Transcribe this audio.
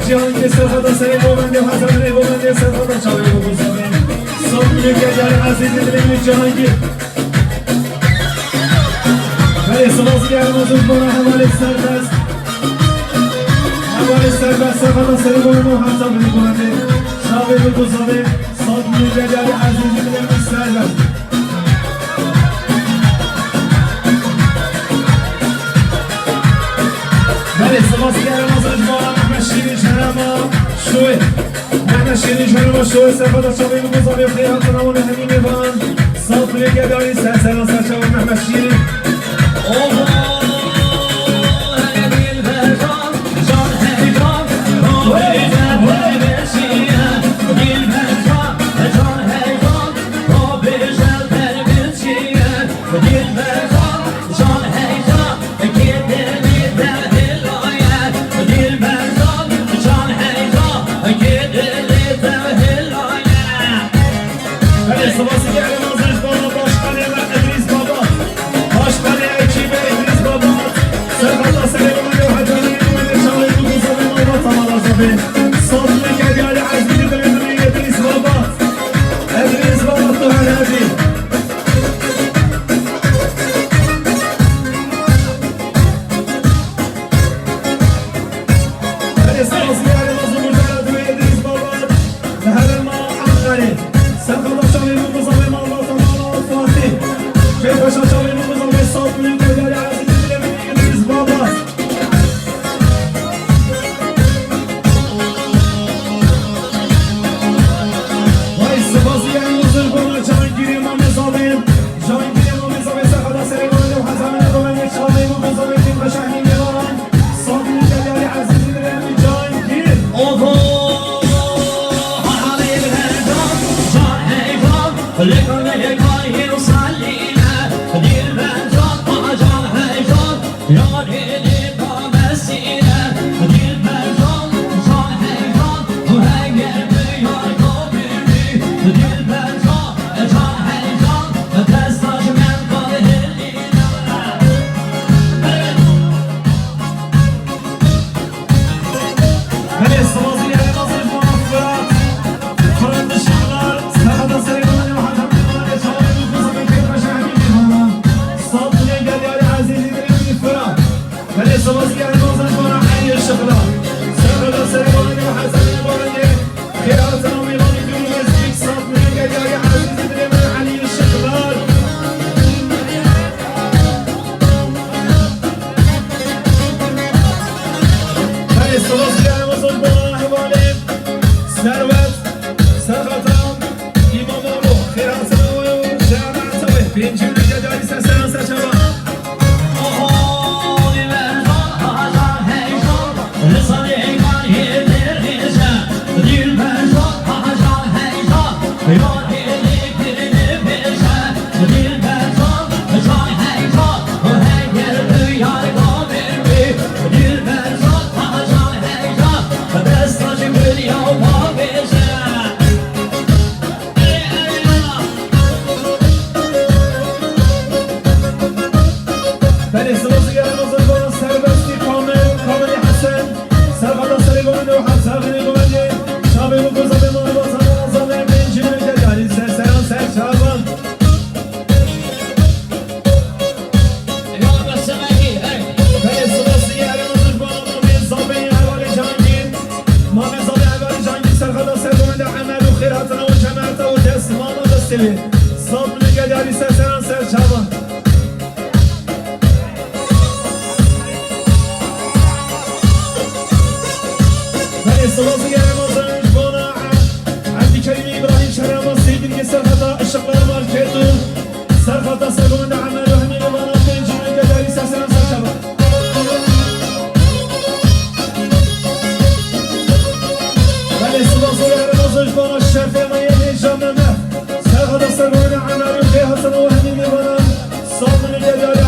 جهانگیر سرخدا سری بومنده حسن ری بومنده سرخدا چاوی بگذاریم صبح گردار عزیز دلیم جهانگیر ولی سلاسی گرمازون بنا حوالی سربست سرخدا سری بومنده حسن ری بومنده چاوی بگذاریم صبح گردار عزیز دلیم سربست ولی سلاسی گرمازون بنا شیرین شرما شوی من شیرین شرما شوی سرخدا چاوی بگذاریم خیرات نمونه همین بان صاف نگهداری سرسران سرشاوی محمد شیرین بله سلازی گرمازن جوانا عبدی کریم ابراهیم شرما سیدی که سرخطا اشقلار مارکتو سرخطا سرگوند عمل و همین وانا بنجین گداری سرسلام سرشبا بله سلازی گرمازن جوانا شرف مایه جامنه سرخطا سرگوند عمل و که حسن و همین وانا صابن گداری